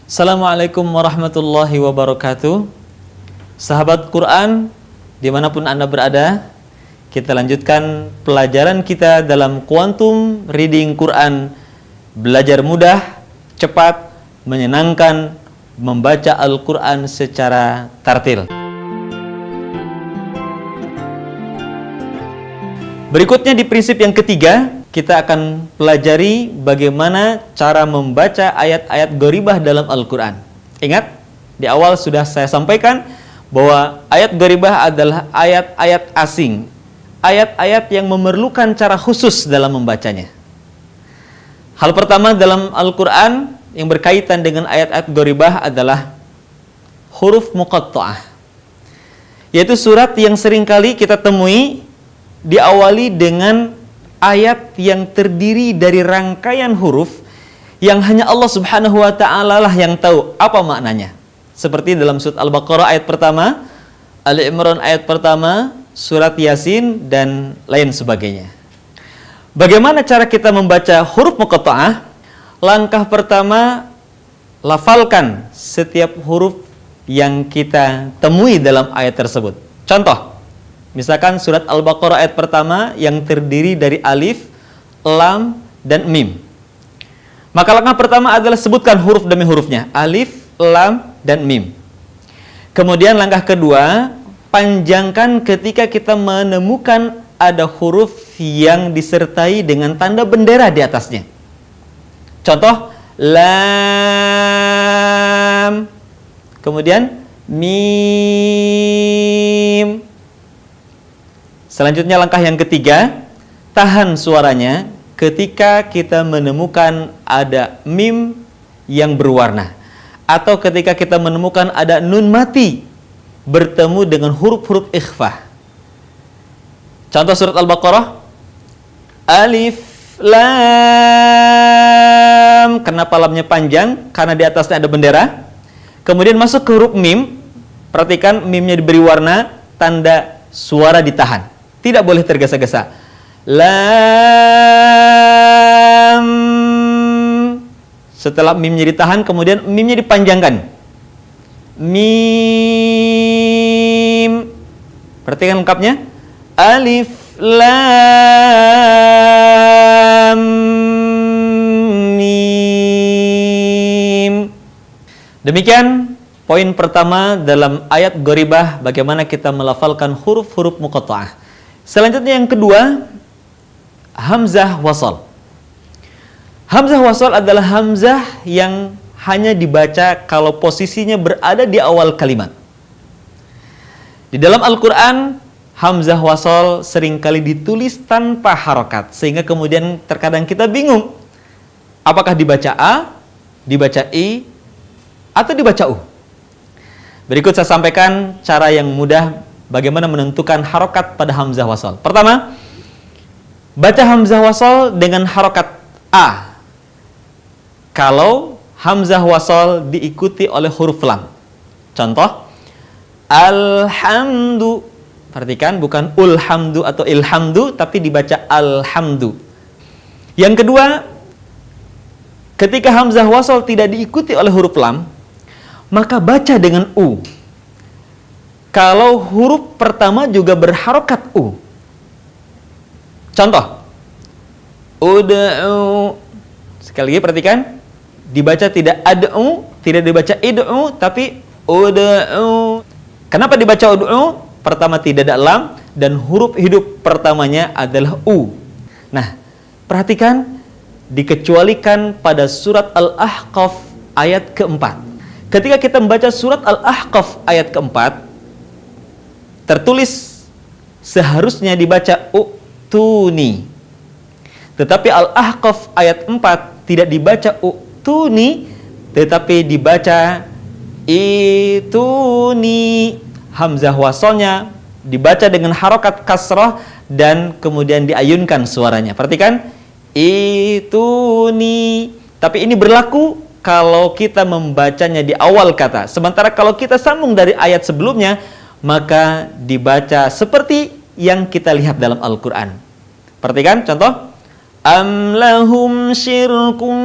Assalamualaikum warahmatullahi wabarakatuh. Sahabat Quran, dimanapun Anda berada, kita lanjutkan pelajaran kita dalam Quantum Reading Quran. Belajar mudah, cepat, menyenangkan, membaca Al-Quran secara tartil. Berikutnya di prinsip yang ketiga, kita akan pelajari bagaimana cara membaca ayat-ayat gharibah dalam Al-Quran. Ingat, di awal sudah saya sampaikan bahwa ayat gharibah adalah ayat-ayat asing, ayat-ayat yang memerlukan cara khusus dalam membacanya. Hal pertama dalam Al-Quran yang berkaitan dengan ayat-ayat gharibah adalah huruf muqatta'ah, yaitu surat yang seringkali kita temui diawali dengan ayat yang terdiri dari rangkaian huruf yang hanya Allah Subhanahu wa ta'ala lah yang tahu apa maknanya. Seperti dalam surat Al-Baqarah ayat pertama, Ali Imran ayat pertama, surat Yasin, dan lain sebagainya. Bagaimana cara kita membaca huruf muqatta'ah? Langkah pertama, lafalkan setiap huruf yang kita temui dalam ayat tersebut. Contoh, misalkan surat Al-Baqarah ayat pertama yang terdiri dari alif, lam, dan mim. Maka langkah pertama adalah sebutkan huruf demi hurufnya. Alif, lam, dan mim. Kemudian langkah kedua, panjangkan ketika kita menemukan ada huruf yang disertai dengan tanda bendera di atasnya. Contoh, lam, kemudian mim. Selanjutnya langkah yang ketiga, tahan suaranya ketika kita menemukan ada mim yang berwarna, atau ketika kita menemukan ada nun mati bertemu dengan huruf-huruf ikhfah. Contoh surat Al-Baqarah, alif, lam. Kenapa lamnya panjang? Karena di atasnya ada bendera. Kemudian masuk ke huruf mim, perhatikan mimnya diberi warna, tanda suara ditahan, tidak boleh tergesa-gesa. Lam. Setelah mimnya ditahan, kemudian mimnya dipanjangkan. Mim. Perhatikan lengkapnya. Alif, lam, mim. Demikian poin pertama dalam ayat gharibah, bagaimana kita melafalkan huruf-huruf muqatta'ah. Selanjutnya yang kedua, hamzah wasal. Hamzah wasal adalah hamzah yang hanya dibaca kalau posisinya berada di awal kalimat. Di dalam Al-Quran, hamzah wasal seringkali ditulis tanpa harokat, sehingga kemudian terkadang kita bingung, apakah dibaca A, dibaca I, atau dibaca U. Berikut saya sampaikan cara yang mudah bagaimana menentukan harokat pada hamzah wasal. Pertama, baca hamzah wasal dengan harokat A kalau hamzah wasal diikuti oleh huruf lam. Contoh, alhamdu. Perhatikan, bukan ulhamdu atau ilhamdu, tapi dibaca alhamdu. Yang kedua, ketika hamzah wasal tidak diikuti oleh huruf lam, maka baca dengan U. Kalau huruf pertama juga berharokat U. Contoh, ud'u. Sekali lagi perhatikan, dibaca tidak ad'u, tidak dibaca id'u, tapi ud'u. Kenapa dibaca ud'u? Pertama tidak ada lam, dan huruf hidup pertamanya adalah U. Nah, perhatikan, dikecualikan pada surat Al-Ahqaf ayat keempat. Ketika kita membaca surat Al-Ahqaf ayat keempat, tertulis seharusnya dibaca u'tuni. Tetapi Al-Ahqaf ayat 4 tidak dibaca u'tuni, tetapi dibaca ituni. Hamzah wasalnya dibaca dengan harokat kasrah dan kemudian diayunkan suaranya. Perhatikan, ituni. Tapi ini berlaku kalau kita membacanya di awal kata. Sementara kalau kita sambung dari ayat sebelumnya, maka dibaca seperti yang kita lihat dalam Al-Quran. Perhatikan contoh, Am lahum syirkum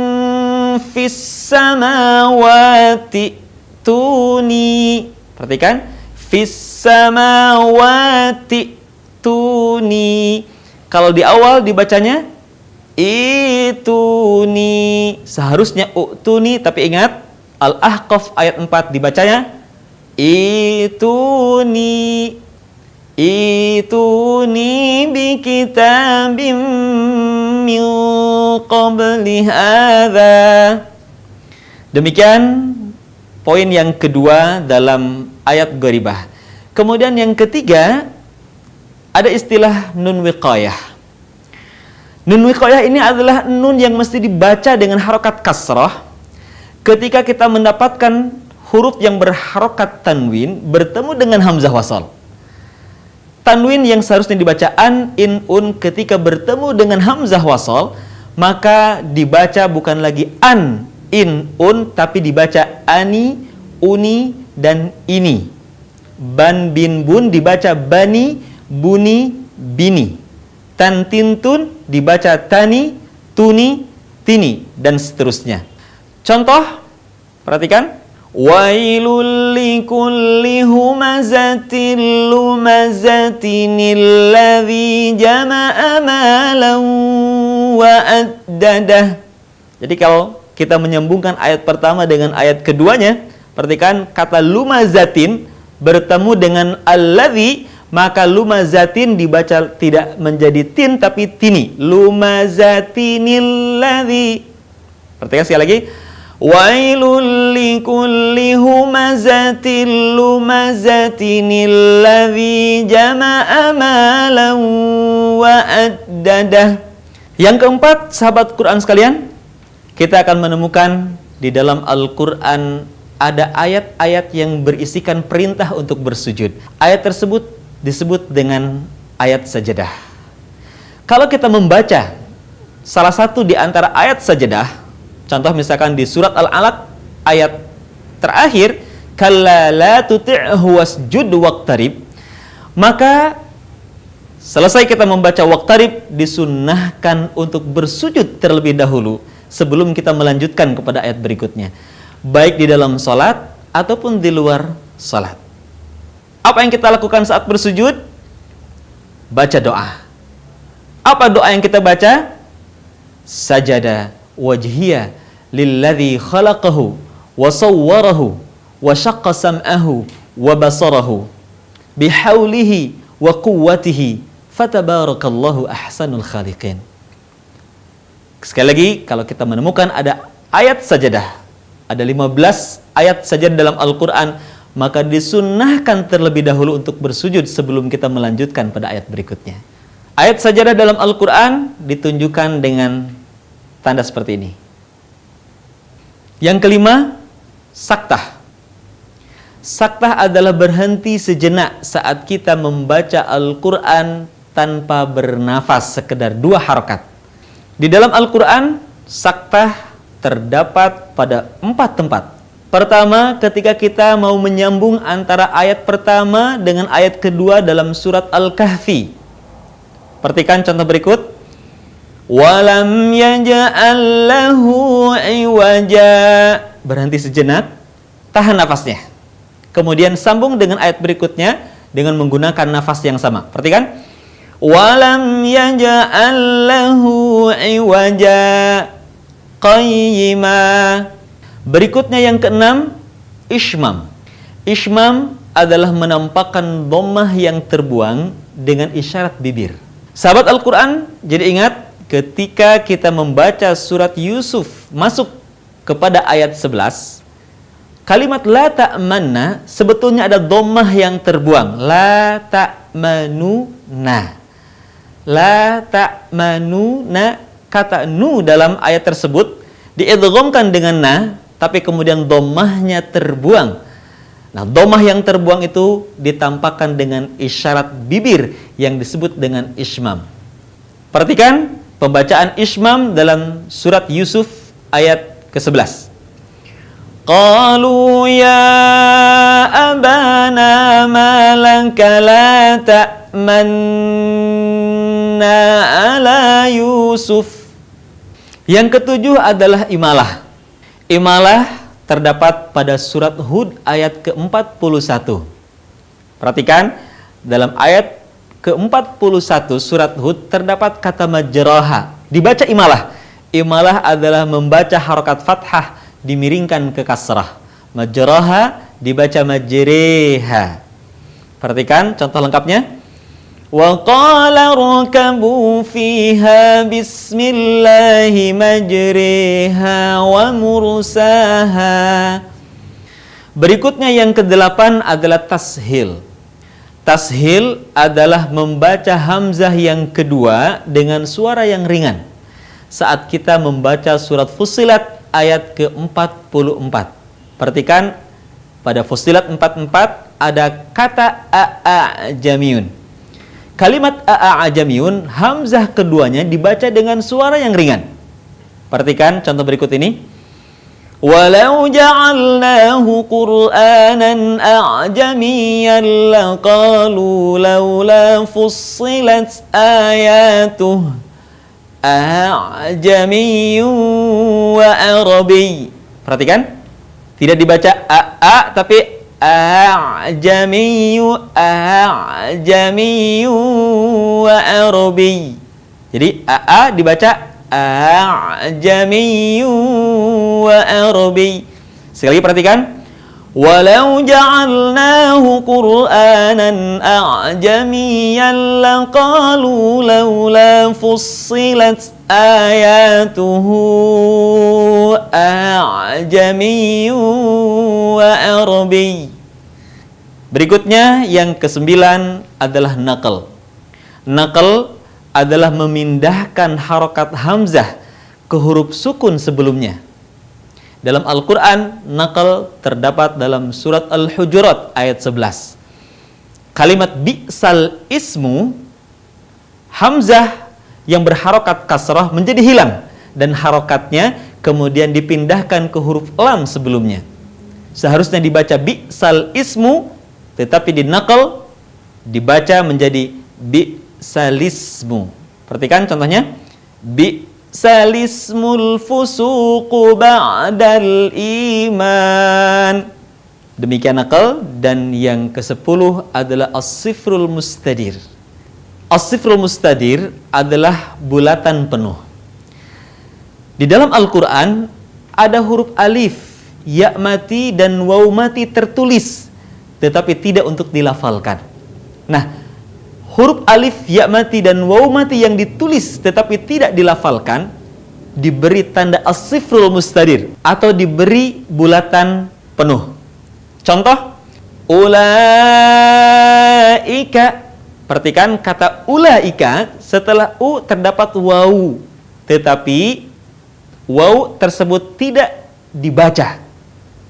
fis samawati tuni. Perhatikan, fis samawati tuni. Kalau di awal dibacanya ituni, seharusnya utuni, tapi ingat Al-Ahqaf ayat 4 dibacanya ituni. Ituni bi kitabim min qabli hadza. Demikian poin yang kedua dalam ayat gharibah. Kemudian yang ketiga, ada istilah nun wiqayah. Nun wiqayah ini adalah nun yang mesti dibaca dengan harokat kasrah ketika kita mendapatkan huruf yang berharokat tanwin bertemu dengan hamzah wasal. Tanwin yang seharusnya dibaca an, in, un ketika bertemu dengan hamzah wasal, maka dibaca bukan lagi an, in, un, tapi dibaca ani, uni, dan ini. Ban, bin, bun dibaca bani, buni, bini. Tan, tin, tun dibaca tani, tuni, tini, dan seterusnya. Contoh, perhatikan. Wailul likulli humazatin lumazatin alladzi jama'a malan wa addadah. Jadi kalau kita menyambungkan ayat pertama dengan ayat keduanya, perhatikan kata lumazatin bertemu dengan alladzi, maka lumazatin dibaca tidak menjadi tin tapi tini. Lumazatinil ladzi. Perhatikan sekali lagi. Wailul likulli humazatin lumazatinil ladzi jama'a malan wa addadah. Yang keempat, sahabat Quran sekalian, kita akan menemukan di dalam Al-Quran ada ayat-ayat yang berisikan perintah untuk bersujud. Ayat tersebut disebut dengan ayat sajadah. Kalau kita membaca salah satu di antara ayat sajadah, contoh misalkan di surat Al-Alaq ayat terakhir, kalla la tuti'hu wasjud waqtarib, maka selesai kita membaca waqtarib, disunnahkan untuk bersujud terlebih dahulu sebelum kita melanjutkan kepada ayat berikutnya, baik di dalam salat ataupun di luar salat. Apa yang kita lakukan saat bersujud? Baca doa. Apa doa yang kita baca? Sajada wajhiya lilladzi khalaqahu wa sawwarahu wa syaqqa sam'ahu wa basarahu bihaulihi wa quwwatihi fatabarakallahu ahsanul khaliqin. Sekali lagi, kalau kita menemukan ada ayat sajadah, ada 15 ayat sajadah dalam Al-Quran, maka disunnahkan terlebih dahulu untuk bersujud sebelum kita melanjutkan pada ayat berikutnya. Ayat sajadah dalam Al-Quran ditunjukkan dengan tanda seperti ini. Yang kelima, saktah. Saktah adalah berhenti sejenak saat kita membaca Al-Quran tanpa bernafas, sekedar 2 harokat. Di dalam Al-Quran, saktah terdapat pada 4 tempat. Pertama, ketika kita mau menyambung antara ayat pertama dengan ayat kedua dalam surat Al-Kahfi. Perhatikan contoh berikut. Walam yaj'al lahu iwaja. Berhenti sejenak, tahan nafasnya. Kemudian sambung dengan ayat berikutnya dengan menggunakan nafas yang sama. Perhatikan. Walam yaj'al lahu iwaja qayyima. Berikutnya yang keenam, ishmam. Ishmam adalah menampakkan dhammah yang terbuang dengan isyarat bibir. Sahabat Al-Quran, jadi ingat ketika kita membaca surat Yusuf masuk kepada ayat 11, kalimat la ta'manna sebetulnya ada dhammah yang terbuang. La ta'manuna. La ta'manuna, kata nu dalam ayat tersebut diidghamkan dengan na, tapi kemudian dhammahnya terbuang. Nah, dhammah yang terbuang itu ditampakkan dengan isyarat bibir yang disebut dengan ishmam. Perhatikan pembacaan ishmam dalam surat Yusuf ayat ke-11. Qalu ya abana ma laka la ta'manna ala Yusuf. Yang ketujuh adalah imalah. Imalah terdapat pada surat Hud ayat ke-41. Perhatikan, dalam ayat ke-41 surat Hud terdapat kata majraha. Dibaca imalah. Imalah adalah membaca harokat fathah dimiringkan ke kasrah. Majraha dibaca majreha. Perhatikan contoh lengkapnya. Wa qala rakabu fiha bismillahi majriha wa mursaha. Berikutnya yang ke-8 adalah tashil. Tashil adalah membaca hamzah yang kedua dengan suara yang ringan saat kita membaca surat Fussilat ayat ke-44. Perhatikan pada Fussilat 44 ada kata a'ajamiyun. Kalimat a'ajamiyun, hamzah keduanya dibaca dengan suara yang ringan. Perhatikan contoh berikut ini. Walau ja'alnahu Qur'anan a'jamiyyan laqalu laula fussilat ayatuh a'jamiyyun wa arabi. Perhatikan, tidak dibaca a tapi a'jamiyyu wa arabi. Jadi a dibaca a'jamiyyu wa arabi. Sekali lagi perhatikan. Walau ja'alnahu Qur'anan a'jamiyyan laqalu laula fussilat ayatuhu a'jamiyyun wa arabi. Berikutnya yang ke-9 adalah naql. Naql adalah memindahkan harokat hamzah ke huruf sukun sebelumnya. Dalam Al-Quran, naql terdapat dalam surat Al-Hujurat ayat 11. Kalimat bi'sal ismu, hamzah yang berharokat kasrah menjadi hilang dan harokatnya kemudian dipindahkan ke huruf lam sebelumnya. Seharusnya dibaca bi'sal ismu, tetapi di naql dibaca menjadi bi'salismu. Perhatikan contohnya. Bi'salismul fusuqu ba'dal iman. Demikian naql. Dan yang ke-10 adalah as-sifrul mustadir. As-sifrul mustadir adalah bulatan penuh. Di dalam Al-Quran ada huruf alif, ya mati dan waw mati tertulis, tetapi tidak untuk dilafalkan. Nah, huruf alif, ya mati dan waw mati yang ditulis tetapi tidak dilafalkan diberi tanda as-sifrul mustadir atau diberi bulatan penuh. Contoh, ulaika. Perhatikan kata ulaika, setelah u terdapat waw, tetapi waw tersebut tidak dibaca.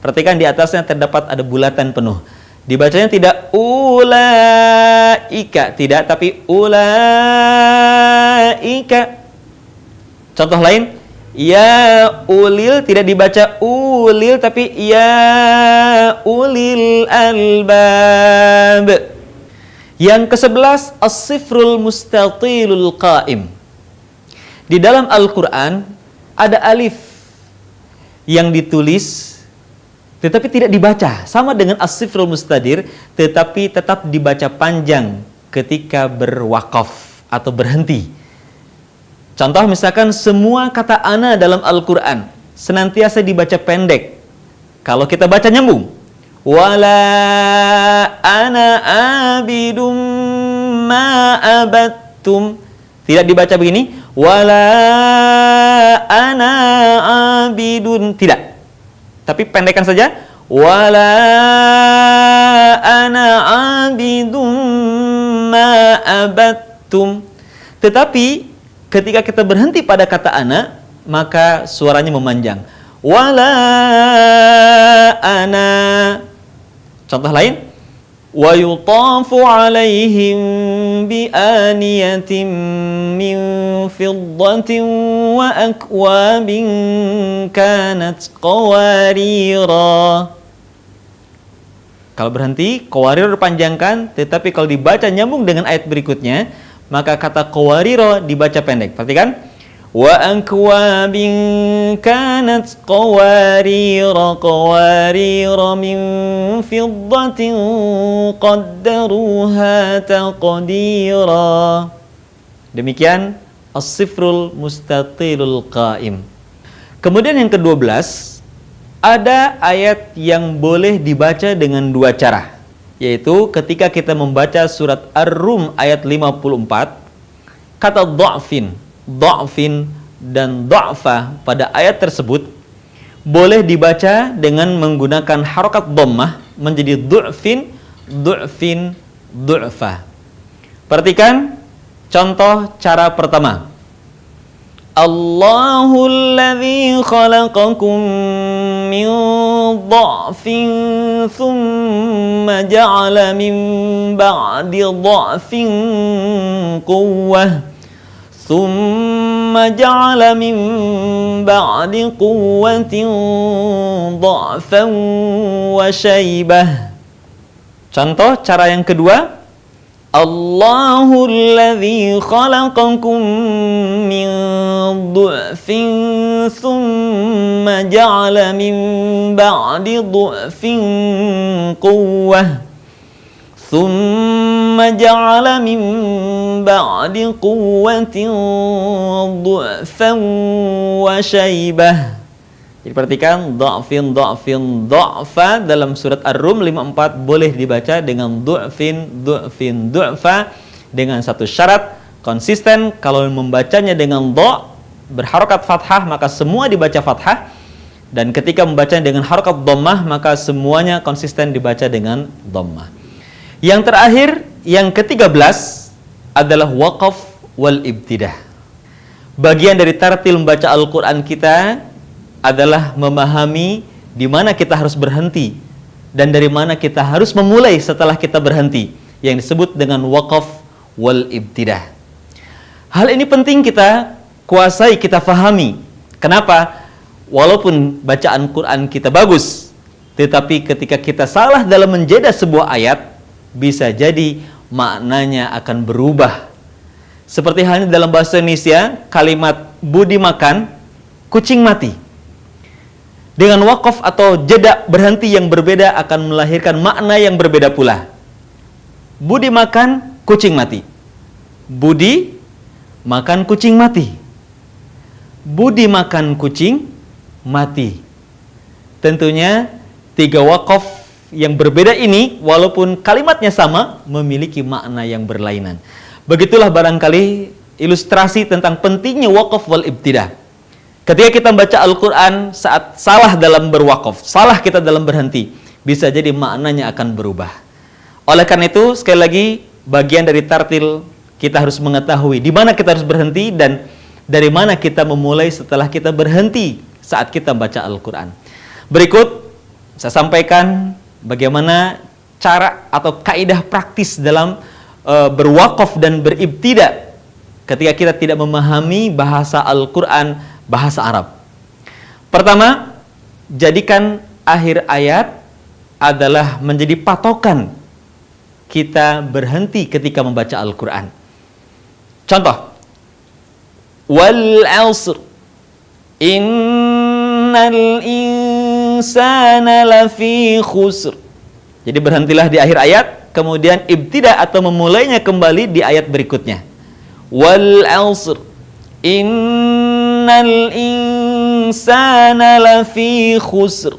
Perhatikan di atasnya terdapat ada bulatan penuh. Dibacanya tidak ulaika, tidak, tapi ulaika. Contoh lain, ya ulil, tidak dibaca ulil, tapi ya ulil albab. Yang ke-11, as-sifrul mustatilul qaim. Di dalam Al-Quran ada alif yang ditulis tetapi tidak dibaca, sama dengan as-sifrul mustadir, tetapi tetap dibaca panjang ketika berwakaf atau berhenti. Contoh misalkan semua kata ana dalam Al-Quran senantiasa dibaca pendek. Kalau kita baca nyambung, wala ana abidum ma abattum, tidak dibaca begini, wala ana abidun, tidak. Tapi pendekkan saja, wala ana abidum ma abattum. Tetapi ketika kita berhenti pada kata ana, maka suaranya memanjang. Wala ana. Contoh lain, wa yutafu alaihim bi aniyatin min fiddatin wa akwabin kanat qawarira. Kalau berhenti, qawarir dipanjangkan, tetapi kalau dibaca nyambung dengan ayat berikutnya, maka kata qawarira dibaca pendek. Perhatikan, wa akwabin kanat qawarira min fiddatin qaddaruha taqdira. Demikian As-Sifrul Mustatilul Qaim. Kemudian yang ke-12, ada ayat yang boleh dibaca dengan dua cara, yaitu ketika kita membaca surat Ar-Rum ayat 54, kata dha'fin dan dha'fa pada ayat tersebut boleh dibaca dengan menggunakan harokat dhammah menjadi du'fin, du'fa. Perhatikan contoh cara pertama. Allahul ladzi khalaqakum min dha'fin thumma ja'ala min ba'di dha'fin quwwah thumma ja'ala min ba'di quwwatin dha'fan wa shaybah. Contoh cara yang kedua. Allahul ladzi khalaqakum min du'fin thumma ja'ala min ba'di du'fin quwwah thumma ja'ala min ba'di quwwatin du'fan wa shaybah. Jadi perhatikan dha'fin, dha'fa dalam surat Ar-Rum 54 boleh dibaca dengan du'fin, du'fa dengan satu syarat konsisten. Kalau membacanya dengan dha' berharokat fathah maka semua dibaca fathah, dan ketika membacanya dengan harokat dhammah maka semuanya konsisten dibaca dengan dhammah. Yang terakhir, yang ke-13 adalah waqaf wal ibtidah. Bagian dari tartil membaca Al-Quran kita adalah memahami di mana kita harus berhenti dan dari mana kita harus memulai setelah kita berhenti, yang disebut dengan waqaf wal ibtidah. Hal ini penting kita kuasai, kita fahami. Kenapa? Walaupun bacaan Quran kita bagus, tetapi ketika kita salah dalam menjeda sebuah ayat, bisa jadi maknanya akan berubah. Seperti halnya dalam bahasa Indonesia, kalimat budi makan, kucing mati. Dengan wakaf atau jeda berhenti yang berbeda akan melahirkan makna yang berbeda pula. Budi makan, kucing mati. Budi makan kucing mati. Budi makan kucing mati. Tentunya tiga wakaf yang berbeda ini walaupun kalimatnya sama memiliki makna yang berlainan. Begitulah barangkali ilustrasi tentang pentingnya wakaf wal ibtidah. Ketika kita membaca Al-Quran saat salah dalam berwakaf, salah kita dalam berhenti, bisa jadi maknanya akan berubah. Oleh karena itu, sekali lagi, bagian dari tartil kita harus mengetahui di mana kita harus berhenti dan dari mana kita memulai setelah kita berhenti saat kita membaca Al-Quran. Berikut, saya sampaikan bagaimana cara atau kaidah praktis dalam berwakaf dan beribtidah ketika kita tidak memahami bahasa Al-Quran, bahasa Arab. Pertama, jadikan akhir ayat adalah menjadi patokan kita berhenti ketika membaca Al-Quran. Contoh, wal 'asr innal insana lafi khusr. Jadi berhentilah di akhir ayat, kemudian ibtidah atau memulainya kembali di ayat berikutnya. Wal 'asr innal insana lafi khusr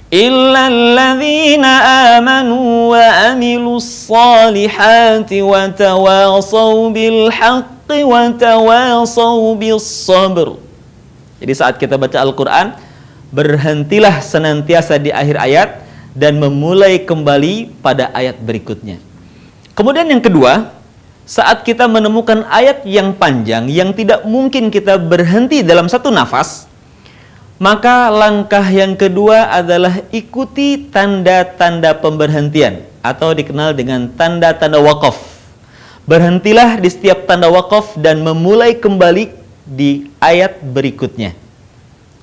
illa alladhina amanu wa amilus salihati wa tawasaw bil haqqi wa tawasaw bis sabr. Jadi saat kita baca Al-Quran, berhentilah senantiasa di akhir ayat dan memulai kembali pada ayat berikutnya. Kemudian yang kedua, saat kita menemukan ayat yang panjang yang tidak mungkin kita berhenti dalam satu nafas, maka langkah yang kedua adalah ikuti tanda-tanda pemberhentian atau dikenal dengan tanda-tanda wakaf. Berhentilah di setiap tanda wakaf dan memulai kembali di ayat berikutnya.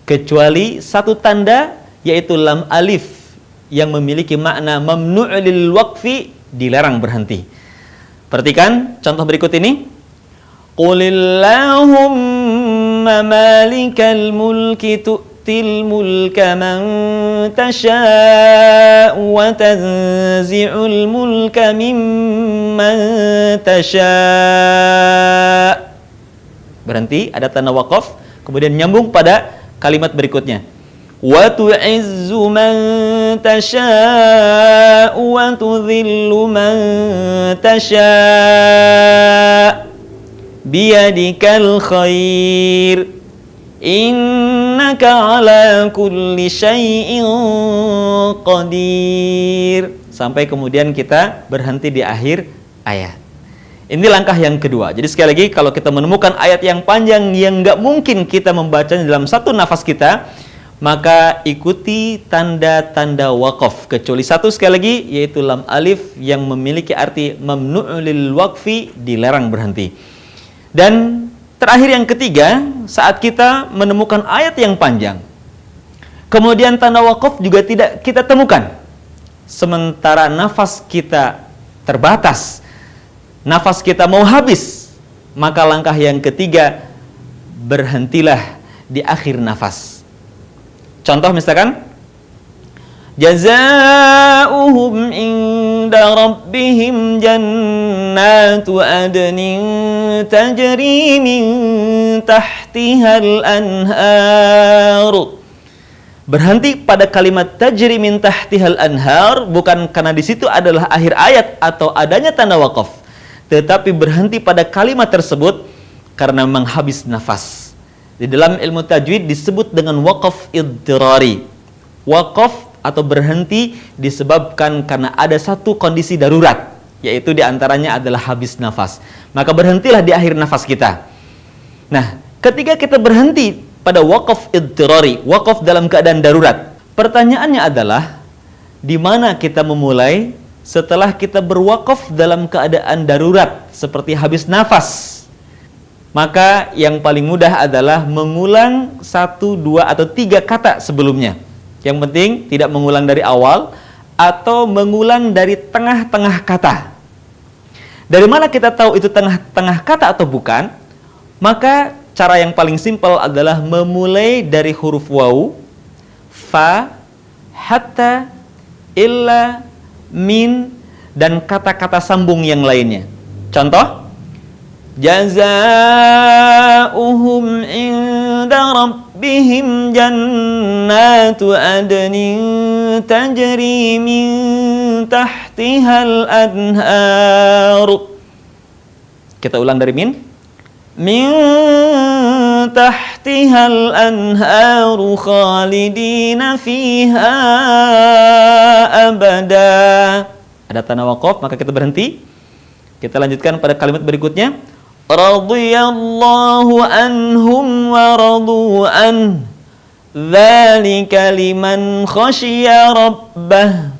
Kecuali satu tanda, yaitu lam alif yang memiliki makna mamnu' lil waqfi, dilarang berhenti. Perhatikan contoh berikut ini. Qulillahumma malikal mulki tu'til mulka man tasha' wa tanzi'ul mulka mimman tasha'. Berhenti, ada tanda waqaf, kemudian nyambung pada kalimat berikutnya. Wa tu'izzu man tasha' wa tudhillu man tasha' biyadikal khair innaka ala kulli syai'in qadir. Sampai kemudian kita berhenti di akhir ayat. Ini langkah yang kedua. Jadi sekali lagi, kalau kita menemukan ayat yang panjang yang nggak mungkin kita membacanya dalam satu nafas kita, maka ikuti tanda-tanda waqaf. Kecuali satu sekali lagi, yaitu lam alif yang memiliki arti mamnu'u lil waqfi, dilarang berhenti. Dan terakhir yang ketiga, saat kita menemukan ayat yang panjang, kemudian tanda waqaf juga tidak kita temukan, sementara nafas kita terbatas, nafas kita mau habis, maka langkah yang ketiga, berhentilah di akhir nafas. Contoh misalkan, jazaa'uhum inda rabbihim jannatu adnin tajri min tahtihal anhar. Berhenti pada kalimat tajri min tahtihal anhar bukan karena di situ adalah akhir ayat atau adanya tanda waqaf, tetapi berhenti pada kalimat tersebut karena memang habis nafas. Di dalam ilmu tajwid disebut dengan waqaf idtirari. Waqaf atau berhenti disebabkan karena ada satu kondisi darurat, yaitu diantaranya adalah habis nafas. Maka berhentilah di akhir nafas kita. Nah, ketika kita berhenti pada waqaf idtirari, waqaf dalam keadaan darurat, pertanyaannya adalah di mana kita memulai setelah kita berwakaf dalam keadaan darurat seperti habis nafas? Maka yang paling mudah adalah mengulang 1, 2, atau 3 kata sebelumnya. Yang penting tidak mengulang dari awal atau mengulang dari tengah-tengah kata. Dari mana kita tahu itu tengah-tengah kata atau bukan? Maka cara yang paling simpel adalah memulai dari huruf waw, fa, hatta, illa, min, dan kata-kata sambung yang lainnya. Contoh, jazaa'uhum inda rabbihim jannatu adnin tajri min tahtihal anhar. Kita ulang dari min. Min tahtihal anharu khalidina fiha abada. Ada tanda waqaf, maka kita berhenti. Kita lanjutkan pada kalimat berikutnya. Radhiyallahu anhum wa radu an. Dzalika liman khasyiya rabbah.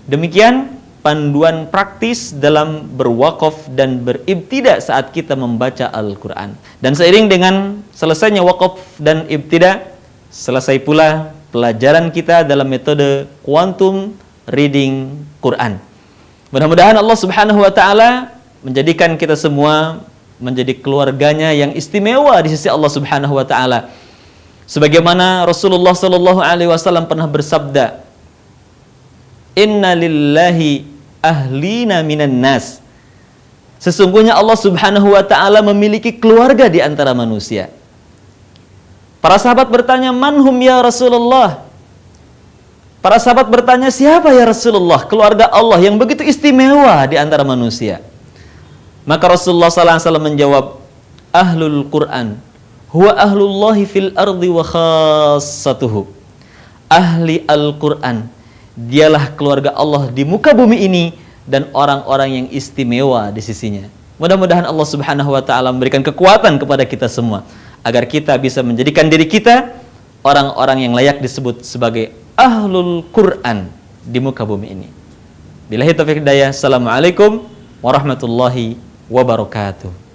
Demikian panduan praktis dalam berwakaf dan beribtida saat kita membaca Al-Quran. Dan seiring dengan selesainya wakaf dan ibtida, selesai pula pelajaran kita dalam metode quantum reading Quran. Mudah-mudahan Allah Subhanahu wa Ta'ala menjadikan kita semua menjadi keluarganya yang istimewa di sisi Allah Subhanahu wa Ta'ala. Sebagaimana Rasulullah sallallahu alaihi wasallam pernah bersabda, Inna lillahi ahlina minan nas. Sesungguhnya Allah Subhanahu wa Ta'ala memiliki keluarga di antara manusia. Para sahabat bertanya, manhum ya Rasulullah? Para sahabat bertanya, siapa ya Rasulullah keluarga Allah yang begitu istimewa di antara manusia? Maka Rasulullah SAW menjawab, Ahlul Quran huwa ahlullahi fil ardi wa khassatuhu. Ahli Al-Quran, dialah keluarga Allah di muka bumi ini dan orang-orang yang istimewa di sisinya. Mudah-mudahan Allah Subhanahu wa Ta'ala memberikan kekuatan kepada kita semua agar kita bisa menjadikan diri kita orang-orang yang layak disebut sebagai Ahlul Quran di muka bumi ini. Billahi taufiq hidayah. Assalamualaikum warahmatullahi wabarakatuh.